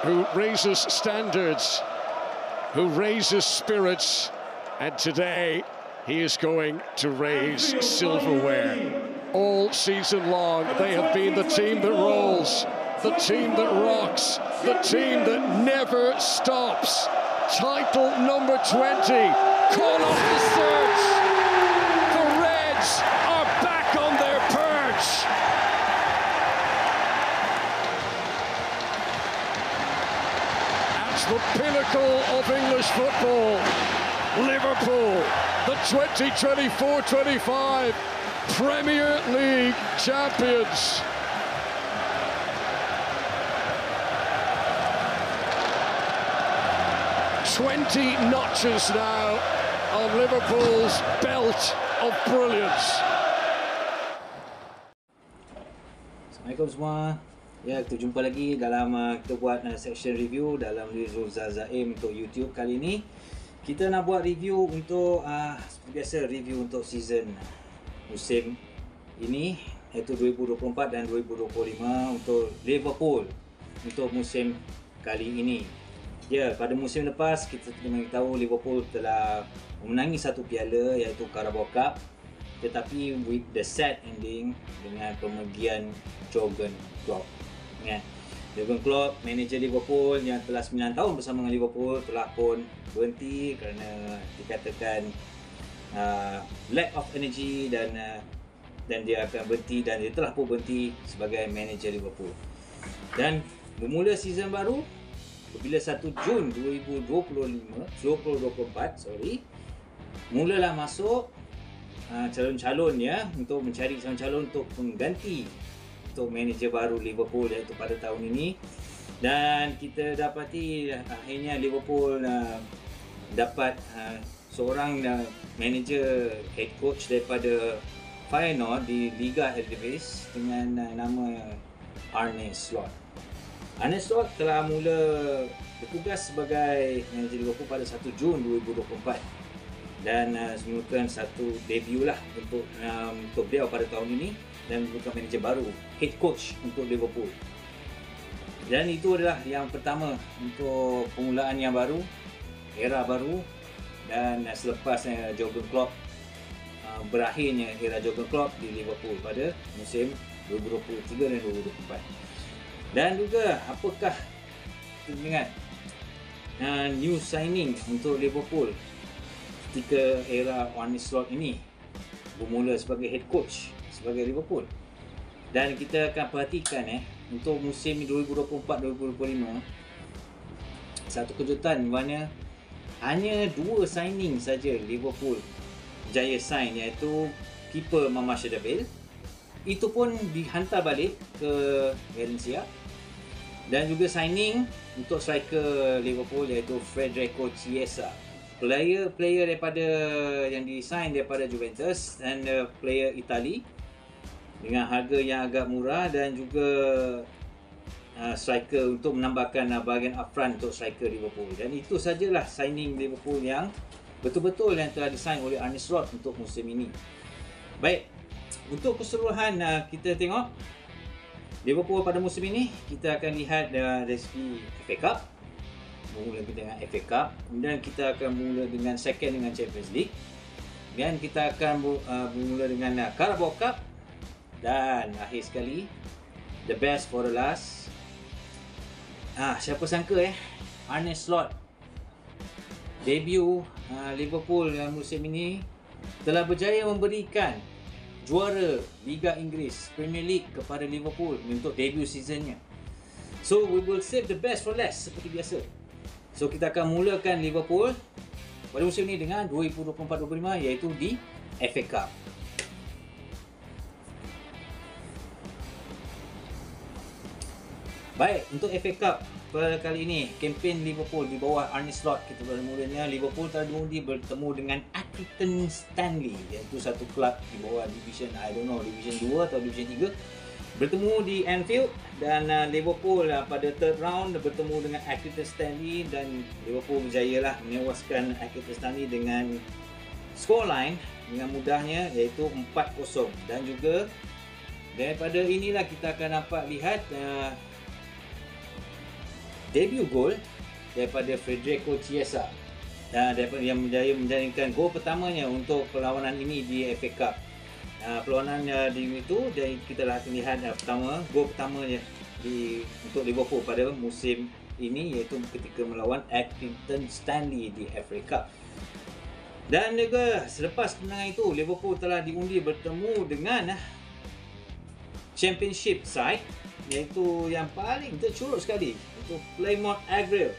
who raises standards, who raises spirits, and today he is going to raise silverware. All season long, they have been the team that rolls, the team that rocks, the team that never stops. Title number 20, call off the search. The Reds are back on their perch. At the pinnacle of English football, Liverpool, the 2024-25 Premier League champions. "20 notches now on Liverpool's belt of brilliance." Assalamualaikum semua. Ya, kita jumpa lagi dalam kita buat section review dalam Rizul Zazaim untuk YouTube. Kali ini kita nak buat review untuk seperti biasa, review untuk season musim ini, iaitu 2024 dan 2025 untuk Liverpool untuk musim kali ini. Ya, pada musim lepas kita tahu Liverpool telah memenangi satu piala iaitu Carabao Cup, tetapi with the sad ending dengan pemergian Jurgen Klopp. Ya, Jurgen Klopp, manager Liverpool yang telah 9 tahun bersama dengan Liverpool, telah pun berhenti kerana dikatakan lack of energy dan dia akan berhenti, dan dia telah pun berhenti sebagai manager Liverpool. Dan bermula season baru bila 1 Jun 2024, mulalah masuk calon-calon ya, untuk mencari calon-calon untuk pengganti untuk manager baru Liverpool iaitu pada tahun ini. Dan kita dapati akhirnya Liverpool dapat seorang manager, head coach daripada Feyenoord di Liga Eredivisie dengan nama Arne Slot. Arne Slot telah mula bertugas sebagai manager Liverpool pada 1 Jun 2024 dan merupakan satu debut lah untuk beliau pada tahun ini, dan merupakan manager baru, head coach untuk Liverpool. Dan itu adalah yang pertama untuk permulaan yang baru, era baru, dan selepas Jurgen Klopp berakhirnya era Jurgen Klopp di Liverpool pada musim 2023 dan 2024. Dan juga apakah dengan new signing untuk Liverpool ketika era Arne Slot ini bermula sebagai head coach sebagai Liverpool. Dan kita akan perhatikan untuk musim 2024-2025 satu kejutan di mana hanya 2 signing saja Liverpool jaya sign, iaitu keeper Mama Shadabil, itu pun dihantar balik ke Valencia, dan juga signing untuk striker Liverpool iaitu Federico Chiesa, player daripada yang disign daripada Juventus, dan player Itali dengan harga yang agak murah, dan juga striker untuk menambahkan bahagian upfront untuk striker Liverpool. Dan itu sajalah signing Liverpool yang betul-betul yang telah disign oleh Arne Slot untuk musim ini. Baik, untuk keseluruhan kita tengok Liverpool pada musim ini, kita akan lihat dari segi FA Cup. Mula dengan FA Cup, kemudian kita akan mula dengan second dengan Champions League, dan kita akan bermula dengan Carabao Cup, dan akhir sekali the best for the last. Siapa sangka Arne Slot debut Liverpool musim ini telah berjaya memberikan juara Liga Inggeris Premier League kepada Liverpool untuk debut seasonnya. So we will save the best for last seperti biasa. So kita akan mulakan Liverpool pada musim ini dengan 2024-25 iaitu di FA Cup. Baik, untuk FA Cup pada kali ini, kempen Liverpool di bawah Arne Slot, kita pada mulanya Liverpool telah bertemu dengan Accrington Stanley, iaitu satu kelab di bawah division, division 2 atau division 3, bertemu di Anfield. Dan Liverpool pada third round bertemu dengan Accrington Stanley, dan Liverpool berjayalah menewaskan Accrington Stanley dengan scoreline dengan mudahnya, iaitu 4-0. Dan juga daripada inilah kita akan dapat lihat debut gol daripada Federico Chiesa daripada yang menjaringkan gol pertamanya untuk perlawanan ini di FA Cup. Perlawanan di itu dan kita akan lihat pertama gol pertamanya untuk Liverpool pada musim ini, iaitu ketika melawan Accrington Stanley di FA Cup. Dan juga selepas kemenangan itu, Liverpool telah diundi bertemu dengan Championship side, iaitu yang paling tercurut sekali, itu Plymouth Argyle.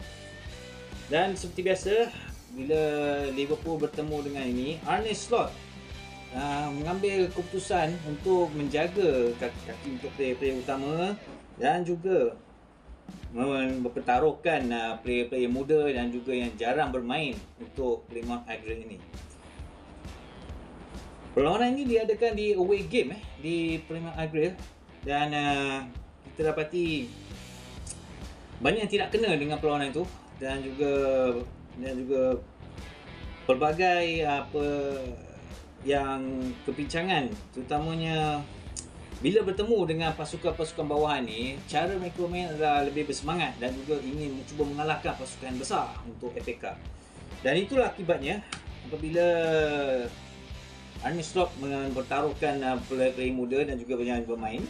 Dan seperti biasa, bila Liverpool bertemu dengan ini, Arne Slot mengambil keputusan untuk menjaga kaki-kaki untuk player-player utama dan juga mempertaruhkan player-player muda dan juga yang jarang bermain untuk Plymouth Argyle ini. Perlawanan ini diadakan di away game di Plymouth Argyle dan kita dapati banyak yang tidak kena dengan perlawanan itu dan juga pelbagai yang kepincangan, terutamanya bila bertemu dengan pasukan-pasukan bawahan ni, cara mereka main adalah lebih bersemangat dan juga ingin cuba mengalahkan pasukan besar untuk FA Cup. Dan itulah akibatnya apabila Arne Slot mempertaruhkan player-player muda dan juga banyak bermain,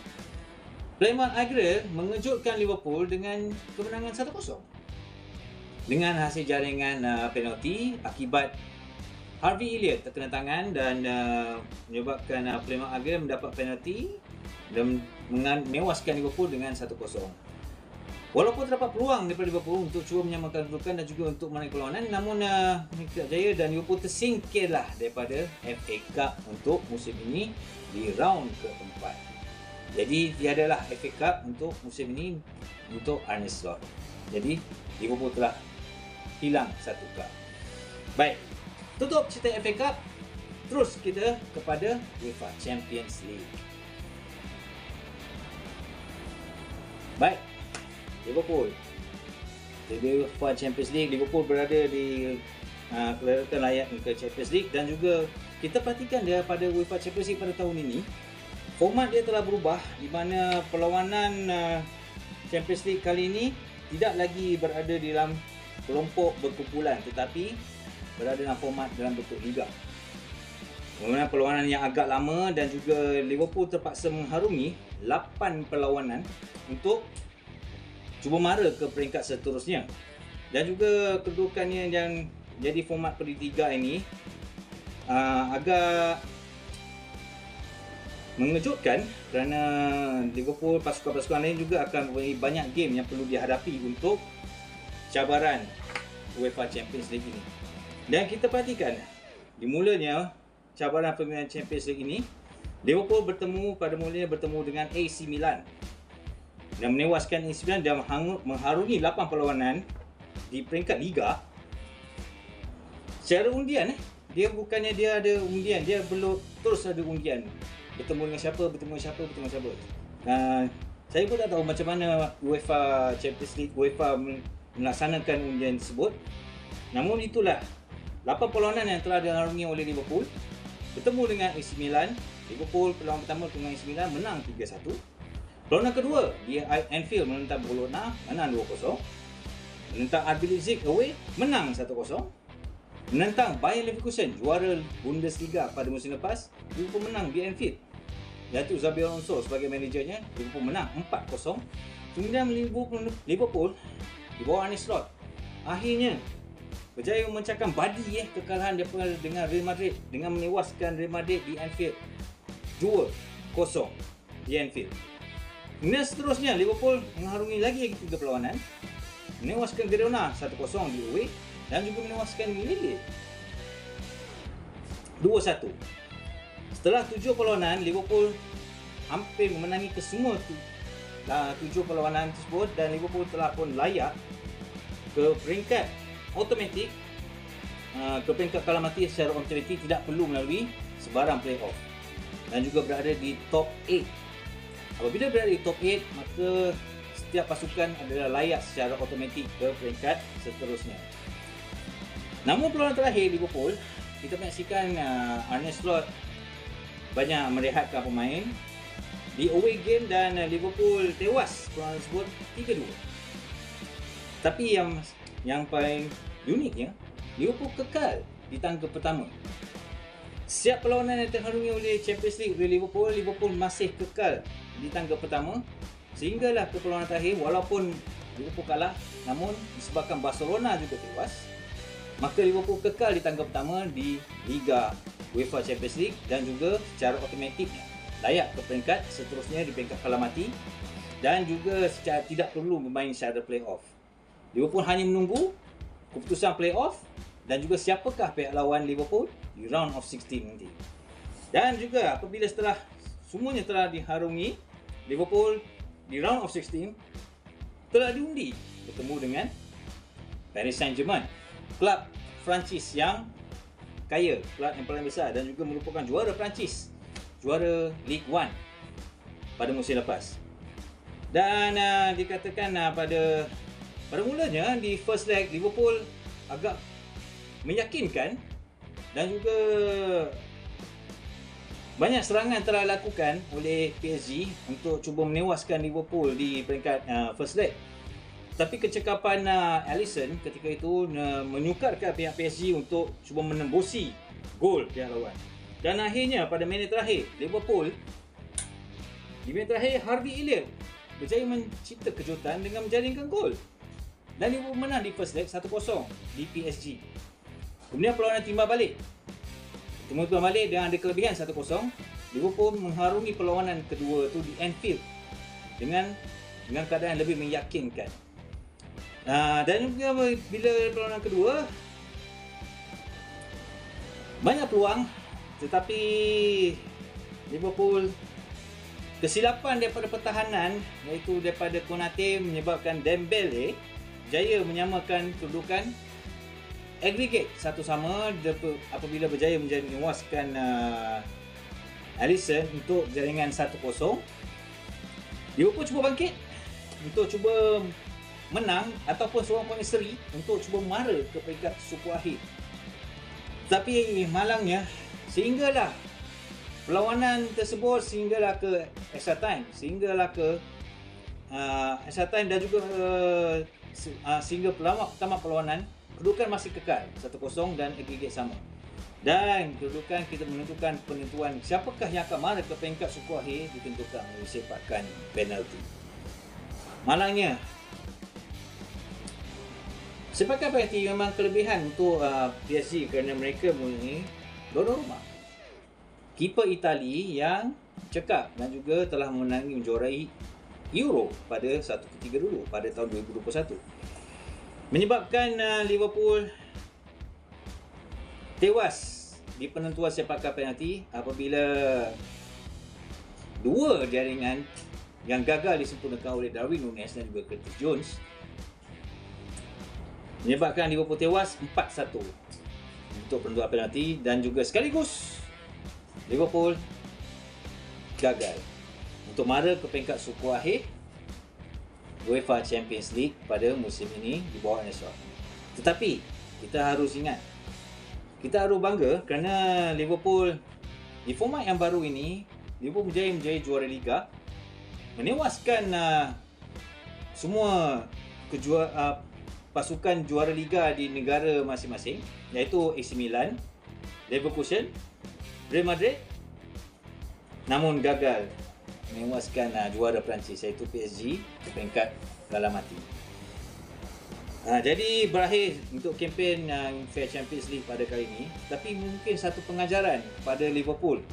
Plymouth Argyle mengejutkan Liverpool dengan kemenangan 1-0 dengan hasil jaringan penalti akibat Harvey Elliott terkena tangan dan menyebabkan Plymouth Argyle mendapat penalti dan menewaskan Liverpool dengan 1-0. Walaupun terdapat peluang daripada Liverpool untuk cuba menyamakan kedudukan dan juga untuk menaik perlawanan, namun mereka tidak jaya dan Liverpool tersingkirlah daripada FA Cup untuk musim ini di round keempat. Jadi tiadalah FA Cup untuk musim ini untuk Arne Slot. Jadi Liverpool telah hilang 1 cup. Baik, tutup cerita FA Cup. Terus kita kepada UEFA Champions League. Baik, Liverpool. Di UEFA Champions League, Liverpool berada di kelihatan layak ke Champions League dan juga kita perhatikan dia pada UEFA Champions League pada tahun ini, format dia telah berubah di mana perlawanan Champions League kali ini tidak lagi berada di dalam kelompok berkumpulan tetapi berada dalam format dalam bentuk liga. Kemudian perlawanan yang agak lama dan juga Liverpool terpaksa mengharungi 8 perlawanan untuk cuba mara ke peringkat seterusnya. Dan juga kedudukannya yang jadi format Premier Liga ini agak mengejutkan kerana Liverpool, pasukan-pasukan lain juga akan mempunyai banyak game yang perlu dihadapi untuk cabaran UEFA Champions League ini. Dan kita perhatikan dimulanya cabaran permainan Champions League ini, Liverpool pada mulanya bertemu dengan AC Milan dan menewaskan AC Milan dan mengharungi 8 perlawanan di peringkat liga. Secara undian dia bukannya dia ada undian, dia belum terus ada undian. Bertemu dengan siapa. Saya pun tak tahu macam mana UEFA Champions League melaksanakan undian tersebut. Namun itulah 8 perlawanan yang telah diharungi oleh Liverpool. Bertemu dengan AC Milan, Liverpool perlawanan pertama dengan AC Milan menang 3-1. Perlawanan kedua di Anfield menentang Bologna, menang 2-0. Menentang RB Leipzig away, menang 1-0. Menentang Bayer Leverkusen, juara Bundesliga pada musim lepas, Liverpool menang di Anfield. Iaitu Xabi Alonso sebagai manajernya, Liverpool menang 4-0. Kemudian Liverpool di bawah Arne Slot akhirnya berjaya memecahkan badi kekalahan daripada dengan Real Madrid dengan menewaskan Real Madrid di Anfield 2-0 di Anfield. Kemudian seterusnya Liverpool mengharungi lagi 3 perlawanan, menewaskan Girona 1-0 di away dan juga menewaskan Lille 2-1. Setelah 7 perlawanan, Liverpool hampir memenangi kesemua 7 perlawanan tersebut dan Liverpool telah pun layak ke peringkat automatik, ke peringkat kalah mati secara otomatik, tidak perlu melalui sebarang playoff dan juga berada di top 8. Apabila berada di top 8, maka setiap pasukan adalah layak secara otomatik ke peringkat seterusnya. Namun perlawanan terakhir Liverpool, kita menyaksikan Arne Slot banyak merehatkan pemain di away game dan Liverpool tewas perlawanan tersebut 3-2. Tapi yang paling uniknya, Liverpool kekal di tangga pertama. Setiap perlawanan yang terharungi oleh Champions League oleh Liverpool masih kekal di tangga pertama sehinggalah ke perlawanan terakhir. Walaupun Liverpool kalah, namun disebabkan Barcelona juga tewas, maka Liverpool kekal di tangga pertama di Liga UEFA Champions League dan juga secara automatik layak ke peringkat seterusnya di peringkat kalah mati dan juga secara tidak perlu bermain secara playoff. Liverpool hanya menunggu keputusan playoff dan juga siapakah pihak lawan Liverpool di round of 16 nanti. Dan juga apabila semuanya telah diharungi, Liverpool di round of 16 telah diundi bertemu dengan Paris Saint-Germain, klub Perancis yang kaya, klub yang paling besar dan juga merupakan juara Perancis, juara Ligue 1 pada musim lepas. Dan dikatakan pada mulanya di first leg Liverpool agak meyakinkan dan juga banyak serangan telah dilakukan oleh PSG untuk cuba menewaskan Liverpool di peringkat first leg. Tapi kecekapan Alisson ketika itu menyukarkan pihak PSG untuk cuba menembusi gol pihak lawan. Dan akhirnya pada minit terakhir Liverpool, di minit terakhir Harvey Elliott berjaya mencipta kejutan dengan menjaringkan gol. Dan Liverpool menang di first leg 1-0 di PSG. Kemudian perlawanan timbal balik. Timbal balik dengan ada kelebihan 1-0. Liverpool mengharungi perlawanan kedua itu di Anfield dengan keadaan lebih meyakinkan. Dan juga bila perlawanan kedua banyak peluang, tetapi Liverpool kesilapan daripada pertahanan iaitu daripada Konate menyebabkan Dembele jaya menyamakan kedudukan agregat satu sama apabila berjaya menewaskan Alisson untuk jaringan 1-0. Liverpool cuba bangkit untuk cuba menang ataupun seorang poin seri untuk cuba mara ke peringkat suku akhir. Tapi malangnya sehinggalah perlawanan tersebut sehinggalah ke extra time, dan juga sehingga tamat perlawanan, kedudukan masih kekal 1-0 dan agregat sama. Dan kedudukan kita menentukan penentuan siapakah yang akan mara ke peringkat suku akhir ditentukan oleh sepakan penalti. Malangnya sepakan penalti memang kelebihan untuk PSG kerana mereka mempunyai tuan rumah, kiper Itali yang cekap dan juga telah menjuarai Euro pada satu ketiga dulu pada tahun 2021, menyebabkan Liverpool tewas di penentuan sepakan penalti apabila dua jaringan yang gagal disempurnakan oleh Darwin Núñez dan juga Curtis Jones menyebabkan Liverpool tewas 4-1 untuk penentuan penalti dan juga sekaligus Liverpool gagal untuk mara ke peringkat suku akhir UEFA Champions League pada musim ini di bawah Ancelotti. Tetapi kita harus ingat, kita harus bangga kerana Liverpool di format yang baru ini, Liverpool berjaya menjadi juara Liga, menewaskan semua pasukan juara Liga di negara masing-masing, iaitu AC Milan, Leverkusen, Real Madrid, namun gagal menewaskan juara Perancis iaitu PSG ke peringkat kalah mati. Jadi berakhir untuk kempen UEFA Champions League pada kali ini, tapi mungkin satu pengajaran kepada Liverpool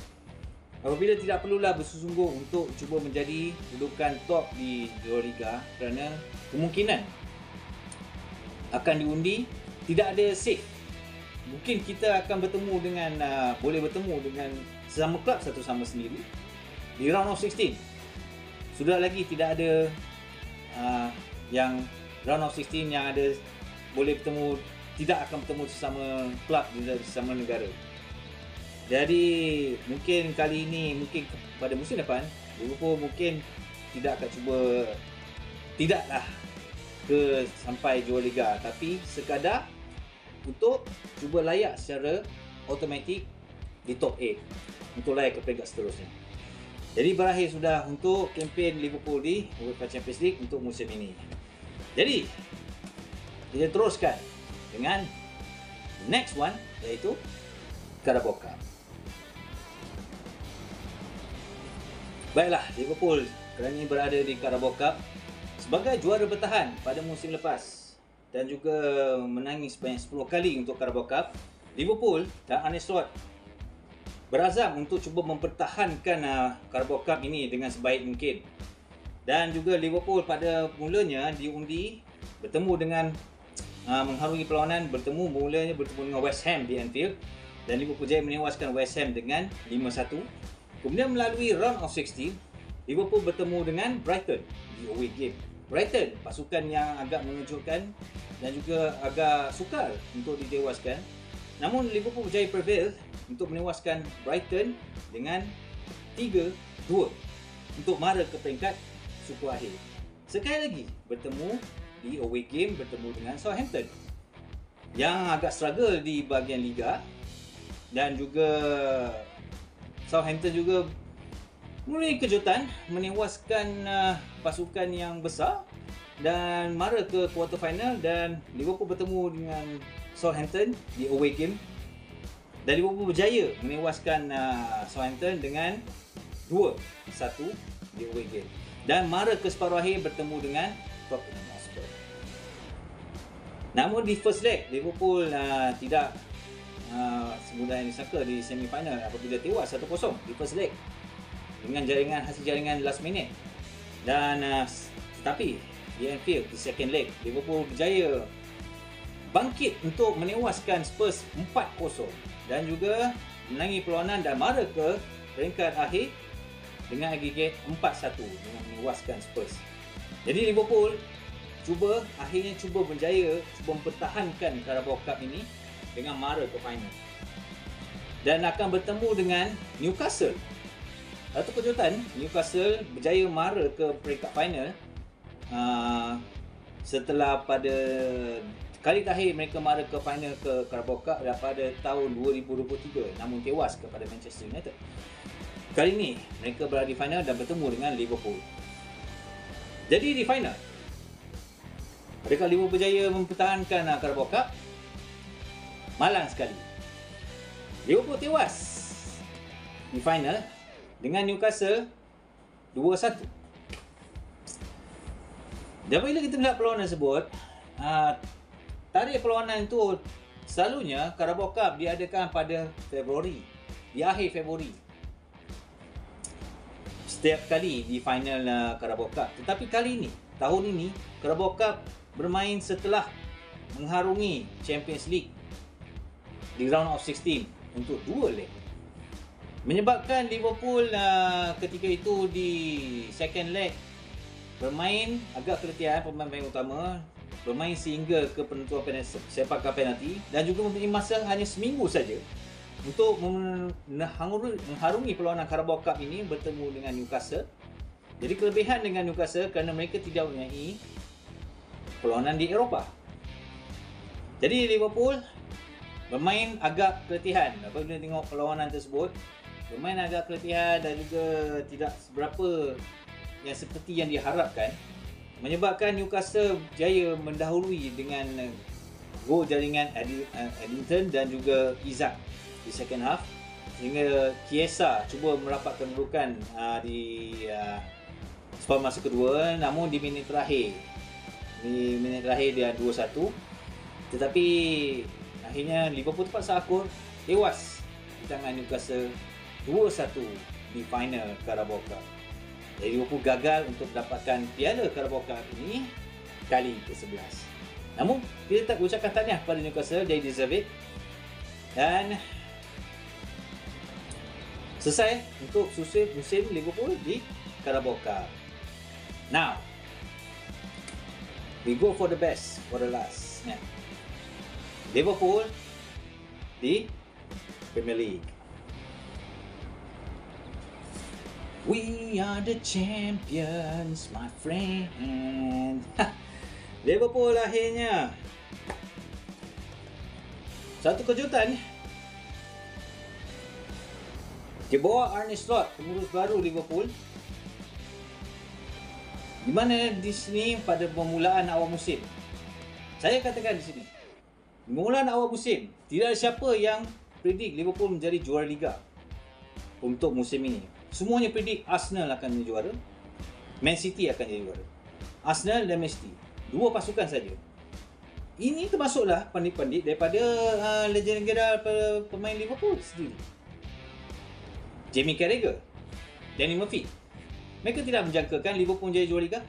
apabila tidak perlulah bersungguh untuk cuba menjadi kedudukan top di juara Liga kerana kemungkinan akan diundi, tidak ada safe. Mungkin kita akan boleh bertemu dengan sesama klub satu sama sendiri di round of 16. Sudah lagi tidak ada yang round of 16 yang ada boleh bertemu, tidak akan bertemu sesama klub dari sesama negara. Jadi mungkin kali ini, mungkin pada musim depan Liverpool mungkin tidak akan tidaklah ke sampai juara Liga, tapi sekadar untuk cuba layak secara automatik di top 8 untuk layak ke peringkat seterusnya. Jadi berakhir sudah untuk kempen Liverpool di UEFA Champions League untuk musim ini. Jadi kita teruskan dengan next one, iaitu Carabao Cup. Baiklah, Liverpool kerana berada di Carabao Cup sebagai juara bertahan pada musim lepas dan juga menangi sebanyak 10 kali untuk Carabao Cup. Liverpool dan Arne Slot berazam untuk cuba mempertahankan Carabao Cup ini dengan sebaik mungkin. Dan juga Liverpool pada mulanya diundi bertemu dengan mengharungi perlawanan, mulanya bertemu dengan West Ham di Anfield dan Liverpool jaya menewaskan West Ham dengan 5-1. Kemudian melalui round of 16, Liverpool bertemu dengan Brighton di away game. Brighton, pasukan yang agak mengejutkan dan juga agak sukar untuk ditewaskan. Namun Liverpool berjaya prevail untuk menewaskan Brighton dengan 3-2 untuk mara ke peringkat suku akhir. Sekali lagi bertemu di away game, bertemu dengan Southampton yang agak struggle di bahagian Liga, dan juga Southampton juga memberi kejutan menewaskan pasukan yang besar dan mara ke quarter final, dan Liverpool bertemu dengan Southampton di away game dan Liverpool berjaya menewaskan Southampton dengan 2-1 di away game dan mara ke separuh akhir bertemu dengan Tottenham Hotspur. Namun di first leg Liverpool tidak semudah yang disangka di semi final apabila tewas 1-0 di first leg dengan hasil jaringan last minute. Dan tetapi di Anfield di second leg Liverpool berjaya bangkit untuk menewaskan Spurs 4-0 dan juga menangi perlawanan dan mara ke peringkat akhir dengan agregat 4-1 dengan menewaskan Spurs. Jadi Liverpool akhirnya cuba mempertahankan Carabao Cup ini dengan mara ke final dan akan bertemu dengan Newcastle. Satu kejutan, Newcastle berjaya mara ke peringkat final setelah pada kali terakhir mereka mara ke final ke Carabao Cup pada tahun 2023, namun tewas kepada Manchester United. Kali ini mereka berada di final dan bertemu dengan Liverpool. Jadi di final, adakah Liverpool berjaya mempertahankan Carabao Cup? Malang sekali. Liverpool tewas di final dengan Newcastle 2-1. Dan bila kita melihat perlawanan tersebut, tarikh perlawanan itu selalunya Carabao Cup diadakan pada Februari, di akhir Februari. Setiap kali di final Carabao Cup. Tetapi tahun ini Carabao Cup bermain setelah mengharungi Champions League di round of 16 untuk 2 leg. Menyebabkan Liverpool ketika itu di second leg bermain agak keletihan, pemain utama bermain sehingga ke penentuan sepakan penalti dan juga mempunyai masa hanya seminggu saja untuk mengharungi perlawanan Carabao Cup ini bertemu dengan Newcastle. Jadi kelebihan dengan Newcastle kerana mereka tidak mempunyai perlawanan di Eropah. Jadi Liverpool bermain agak keletihan apabila tengok perlawanan tersebut. Bermain agak keletihan dan juga tidak seberapa yang seperti yang diharapkan, menyebabkan Newcastle jaya mendahului dengan gol jaringan Eddington dan juga Isak di second half, sehingga Chiesa cuba merapatkan kedudukan di separuh masa kedua. Namun di minit terakhir dia 2-1, tetapi akhirnya Liverpool terpaksa akur, tewas di tangan Newcastle 2-1 di final Carabao Cup. Jadi Liverpool gagal untuk mendapatkan piala Carabao Cup ini kali ke-11. Namun kita tak ucapkan tahniah kepada Newcastle, they deserve it. Dan selesai untuk musim Liverpool di Carabao Cup. Now we go for the best, for the last. Liverpool di Premier League. We are the champions, my friend. Liverpool akhirnya satu kejutan di bawah Arne Slot, pengurus baru Liverpool, di mana di sini pada permulaan awal musim Saya katakan di sini, bermula awal musim, tidak ada siapa yang predik Liverpool menjadi juara Liga untuk musim ini. Semuanya predik Arsenal akan menjadi juara, Man City akan jadi juara. Arsenal dan Man City, dua pasukan saja. Ini termasuklah pandit-pandit daripada legenda pemain Liverpool sendiri. Jamie Carragher, Danny Murphy. Mereka tidak menjangkakan Liverpool menjadi juara Liga.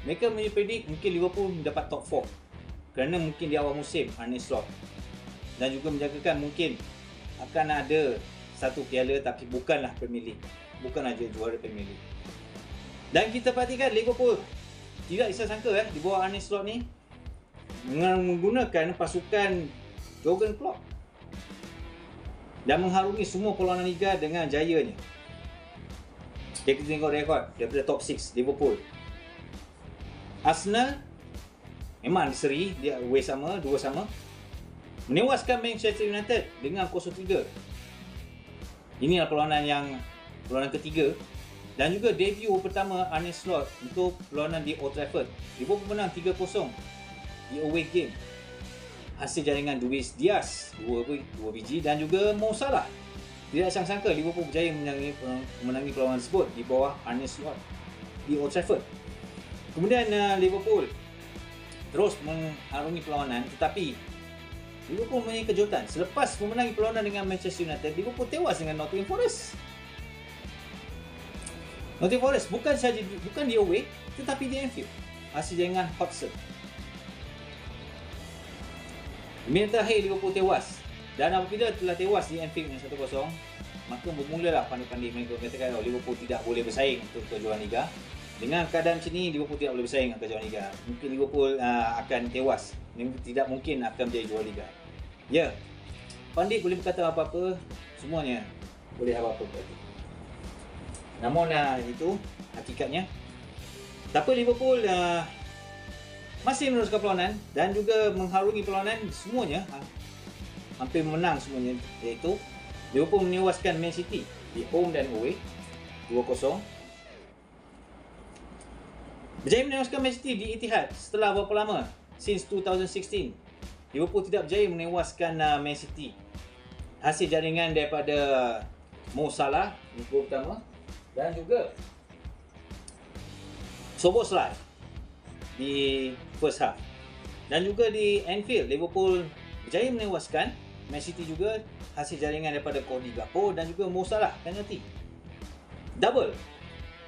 Mereka mempredik mungkin Liverpool mendapat top 4 kerana mungkin di awal musim Arne Slot, dan juga menjangkakan mungkin akan ada satu piala tapi bukanlah Premier League, bukanlah juara Premier League. Dan kita perhatikan Liverpool tidak disangka di bawah Arne Slot ni menggunakan pasukan Jurgen Klopp dan mengharungi semua perlawanan Liga dengan jayanya. Kita tengok rekod daripada top 6 Liverpool. Arsenal memang seri, dia away sama, 2 sama. Menewaskan Manchester United dengan 0-3. Inilah perlawanan ketiga dan juga debut pertama Arne Slot untuk perlawanan di Old Trafford. Liverpool menang 3-0 di away game. Hasil jaringan Luis Diaz 2 biji dan juga Mo Salah. Tidak sangka Liverpool berjaya memenangi perlawanan tersebut di bawah Arne Slot di Old Trafford. Kemudian Liverpool terus mengharungi perlawanan, tetapi Liverpool mempunyai kejutan. Selepas memenangi perlawanan dengan Manchester United, Liverpool tewas dengan Nottingham Forest. Nottingham Forest bukan di away tetapi di Anfield. Hasil jaringan Hodgson. Minit terakhir Liverpool tewas, dan apabila telah tewas di Anfield dengan 1-0, maka bermulalah pandai-pandai mereka mengatakan Liverpool tidak boleh bersaing untuk kejuaraan Liga. Dengan keadaan macam ni, Liverpool tidak boleh bersaing dengan kejuaraan Liga. Mungkin Liverpool akan tewas, tidak mungkin akan menjadi juara Liga. Ya, pandai boleh berkata apa-apa, semuanya boleh apa-apa berkata. Namun itu hakikatnya. Tapi Liverpool masih meneruskan perlawanan dan juga mengharungi perlawanan semuanya, hampir menang semuanya, iaitu Liverpool menewaskan Man City di home dan away 2-0. Berjaya menewaskan Man City di Etihad setelah berapa lama? Since 2016 Liverpool tidak berjaya menewaskan Man City. Hasil jaringan daripada Mo Salah di gol pertama dan juga Szoboszlai di first half. Dan juga di Anfield, Liverpool berjaya menewaskan Man City juga. Hasil jaringan daripada Cody Gakpo dan juga Mo Salah penalty. Double.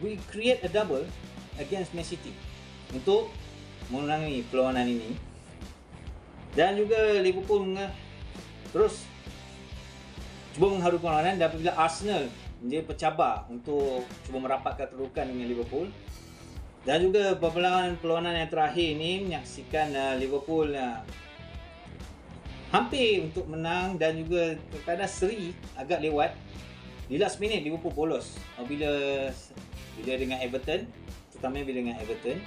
We create a double against Man City untuk menangi perlawanan ini. Dan juga Liverpool terus cuba mengharungi perlawanan, dan apabila Arsenal menjadi pencabar untuk cuba merapatkan kedudukan dengan Liverpool. Dan juga perlawanan yang terakhir ini menyaksikan Liverpool hampir untuk menang dan juga keadaan seri agak lewat. Di last minute Liverpool bolos bila dengan Everton, terutamanya bila dengan Everton.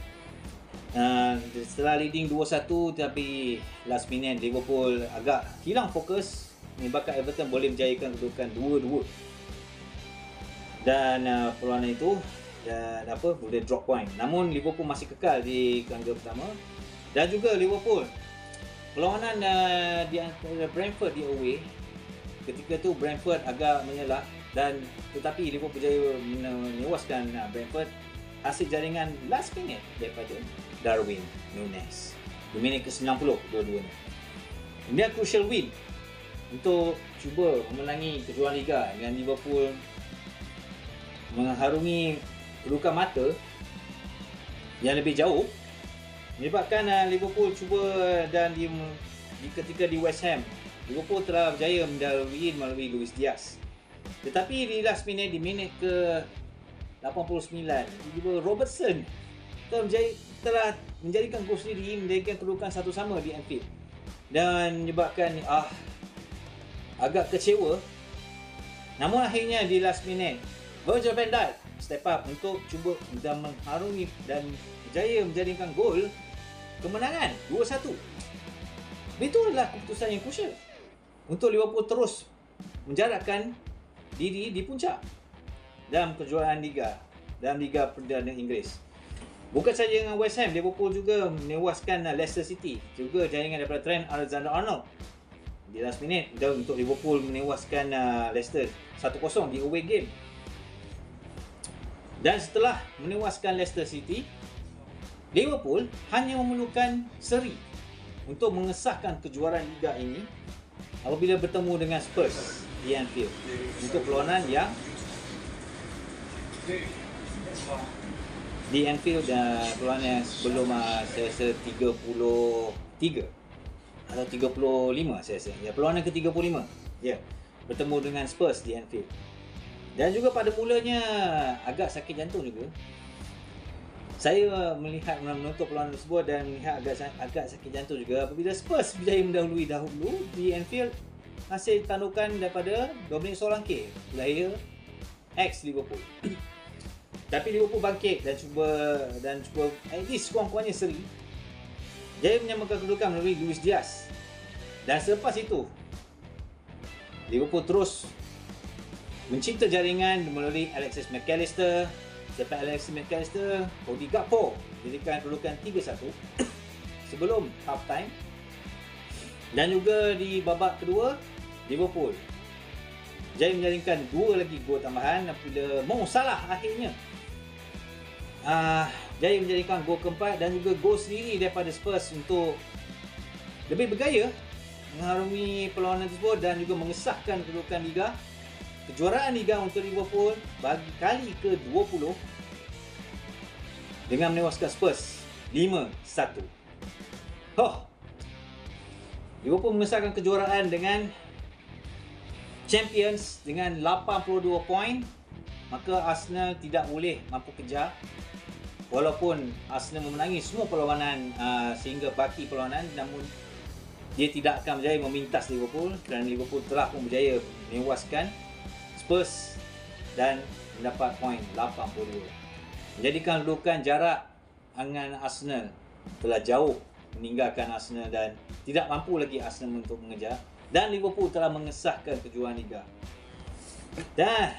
Setelah leading 2-1, tapi last minute Liverpool agak hilang fokus, menyebabkan Everton boleh menjayakan kedudukan 2-2. Dan perlawanan itu boleh drop point. Namun Liverpool masih kekal di gangga pertama. Dan juga Liverpool perlawanan di antara Brentford di away, ketika tu Brentford agak menyelak, dan tetapi Liverpool berjaya menewaskan Brentford. Hasil jaringan last minute daripada Darwin Núñez di minit ke-90 dua-duanya. Ini crucial win untuk cuba memenangi kejuaraan Liga dengan Liverpool mengharungi kedudukan mata yang lebih jauh, menyebabkan Liverpool cuba, dan ketika di West Ham, Liverpool telah berjaya melalui Luis Diaz. Tetapi di last minute, di minit ke 89, tiba Robertson telah menjadikan gol sendiri, menjadikan kedudukan 1-1 di Anfield, dan menyebabkan agak kecewa. Namun akhirnya di last minute, Virgil van Dijk step up untuk cuba dan mengharungi dan berjaya menjadikan gol kemenangan 2-1. Itu adalah keputusan yang krusial untuk Liverpool terus menjarakkan diri di puncak dalam kejuaraan Liga dan Liga Perdana Inggeris. Bukan saja dengan West Ham, Liverpool juga menewaskan Leicester City. Juga jaringan daripada Trent Alexander-Arnold di last minute untuk Liverpool menewaskan Leicester 1-0 di away game. Dan setelah menewaskan Leicester City, Liverpool hanya memerlukan seri untuk mengesahkan kejuaraan Liga ini apabila bertemu dengan Spurs di Anfield untuk perlawanan yang di Anfield dan perlawanan yang sebelum saya rasa 33 atau 35 saya rasa. Ya, perlawanan ke-35. Ya, bertemu dengan Spurs di Anfield. Dan juga pada mulanya agak sakit jantung juga. Saya melihat menonton perlawanan tersebut dan melihat agak sakit jantung juga apabila Spurs berjaya mendahului dahulu di Anfield hasil tandukan daripada Dominic Solanke, player ex Liverpool. Tapi Liverpool bangkit dan cuba at least kurang-kurangnya seri. Jaya menyamakan kedudukan melalui Luis Diaz. Dan selepas itu Liverpool terus mencipta jaringan melalui Alexis McAllister. Selepas Alexis McAllister, Cody Gakpo jadikan kedudukan 3-1 sebelum half time. Dan juga di babak kedua, Liverpool jaya menjaringkan 2 lagi gol tambahan apabila Mo Salah akhirnya jaya menjadikan gol keempat dan juga gol sendiri daripada Spurs untuk lebih bergaya mengharungi perlawanan tersebut dan juga mengesahkan kedudukan Liga. Kejuaraan Liga untuk Liverpool bagi kali ke-20 dengan menewaskan Spurs 5-1. Liverpool mengesahkan kejuaraan dengan Champions dengan 82 poin. Maka Arsenal tidak boleh mampu kejar. Walaupun Arsenal memenangi semua perlawanan sehingga baki perlawanan, namun dia tidak akan berjaya memintas Liverpool kerana Liverpool telah pun berjaya menewaskan Spurs dan mendapat poin 82. Menjadikan kedudukan jarak dengan Arsenal telah jauh meninggalkan Arsenal dan tidak mampu lagi Arsenal untuk mengejar, dan Liverpool telah mengesahkan kejuaraan Liga. Dan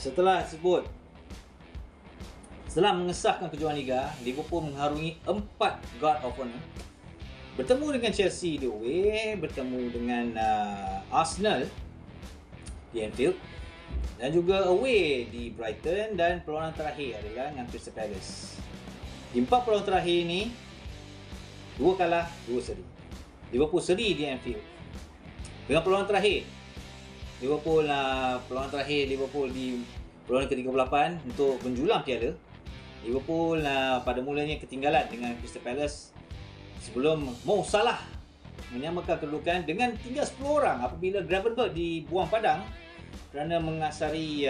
setelah mengesahkan kejuaraan Liga, Liverpool mengharungi 4 God of Honor. Bertemu dengan Chelsea di away, bertemu dengan Arsenal di Anfield dan juga away di Brighton, dan perlawanan terakhir adalah dengan Crystal Palace. Di 4 perlawanan terakhir ini 2 kalah, 2 seri. Liverpool seri di Anfield. Dengan perlawanan terakhir Liverpool di perlawanan ke-38 untuk menjulang piala. Liverpool pada mulanya ketinggalan dengan Crystal Palace sebelum Mo Salah menyamakan kedudukan dengan tinggal 10 orang apabila Gravenberch dibuang padang kerana mengasari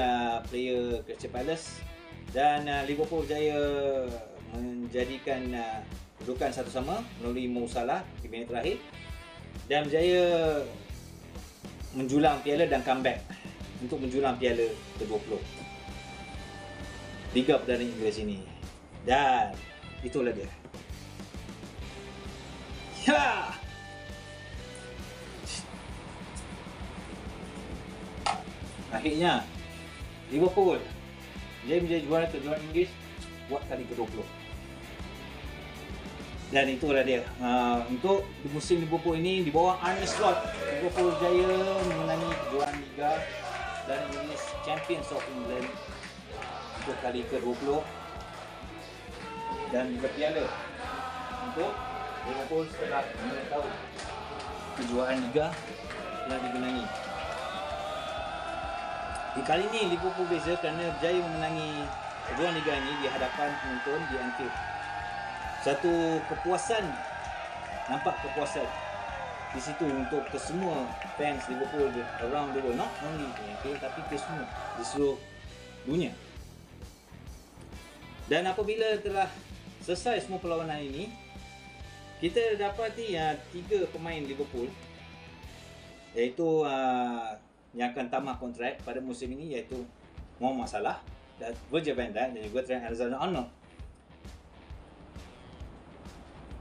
player Crystal Palace, dan Liverpool berjaya menjadikan kedudukan satu sama melalui Mo Salah di minit terakhir dan berjaya menjulang piala dan comeback untuk menjulang piala ke-20 Liga Perdana Inggeris ini. Dan itulah dia. Ya. Akhirnya Liverpool dia menjadi juara kejuaraan Inggeris buat kali ke-20. Dan itulah dia. Untuk musim Liverpool ini di bawah Arne Slot, Liverpool jaya memenangi kejuaraan Liga dan English Champions of England untuk kali ke-20 dan berpiala untuk Liverpool setelah 9 tahun kejuaraan Liga telah dimenangi. Di kali ini Liverpool beza kerana berjaya memenangi kejuaraan Liga ini di hadapan penonton di Anfield. Satu kepuasan, nampak kepuasan di situ untuk kesemua fans Liverpool around the world, not only di Anfield tapi ke semua di seluruh dunia. Dan apabila telah selesai semua perlawanan ini, kita dapati 3 pemain Liverpool iaitu yang akan tamat kontrak pada musim ini, iaitu Mohamed Salah dan Virgil van Dijk dan juga Trent Alexander-Arnold.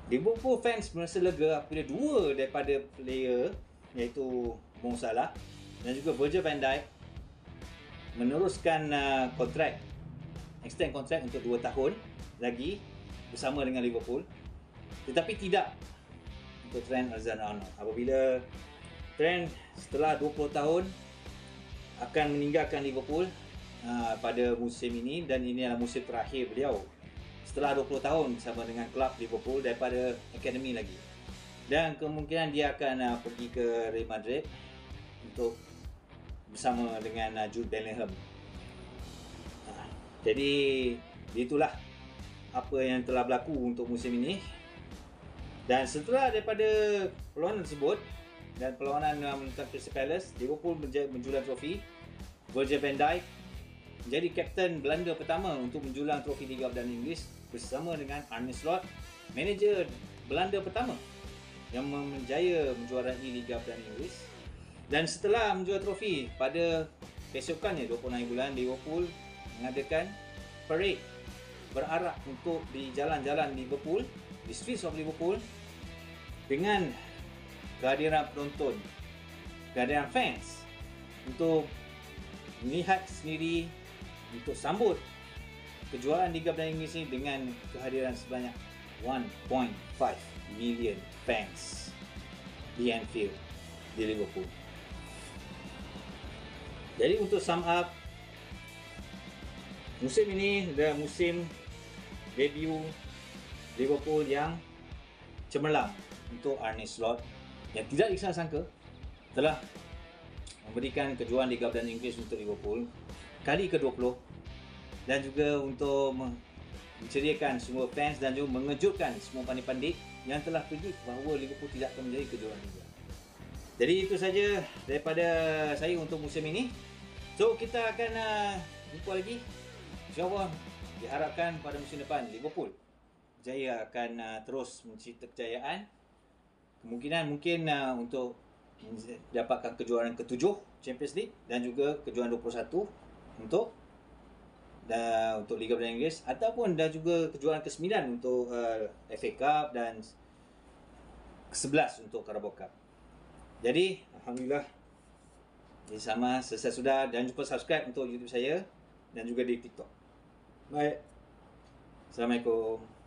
Liverpool fans merasa lega apabila 2 daripada player iaitu Mo Salah dan juga Virgil van Dijk meneruskan kontrak extend kontrak untuk 2 tahun lagi bersama dengan Liverpool. Tetapi tidak untuk Trent Alexander-Arnold. Apabila Trent setelah 20 tahun akan meninggalkan Liverpool pada musim ini, dan ini adalah musim terakhir beliau setelah 20 tahun bersama dengan klub Liverpool daripada akademi lagi. Dan kemungkinan dia akan pergi ke Real Madrid untuk bersama dengan Jude Bellingham. Jadi itulah apa yang telah berlaku untuk musim ini. Dan setelah daripada perlawanan tersebut dan perlawanan menentang Crystal Palace, Liverpool menjulang trofi. Virgil van Dijk menjadi kapten Belanda pertama untuk menjulang trofi Liga Perdana Inggeris bersama dengan Arne Slot, manager Belanda pertama yang menjaya menjuarai Liga Perdana Inggeris. Dan setelah menjual trofi, pada keesokannya 26 bulan, Liverpool mengadakan parade berarak untuk di jalan-jalan Liverpool, di streets of Liverpool, dengan kehadiran penonton, kehadiran fans untuk melihat sendiri, untuk sambut kejuaraan Liga Perdana Inggeris ini dengan kehadiran sebanyak 1.5 million fans di Anfield di Liverpool. Jadi untuk sum up, musim ini adalah musim debut Liverpool yang cemerlang untuk Arne Slot yang tidak disangka telah memberikan kejuaraan Liga Perdana Inggeris untuk Liverpool kali ke-20, dan juga untuk menceriakan semua fans dan juga mengejutkan semua pandit-pandit yang telah predict bahawa Liverpool tidak akan menjadi kejuaraan Liga. Jadi itu saja daripada saya untuk musim ini. So kita akan jumpa lagi. InsyaAllah diharapkan pada musim depan Liverpool Jaya akan terus mencipta kejayaan. Kemungkinan mungkin untuk dapatkan kejuaraan ke-7 Champions League dan juga kejuaraan 21 untuk Liga Perdana Inggeris, ataupun dan juga kejuaraan ke-9 untuk FA Cup dan ke-11 untuk Carabao Cup. Jadi alhamdulillah ini sama selesai sudah, dan lupa subscribe untuk YouTube saya dan juga di TikTok. Baik. Assalamualaikum.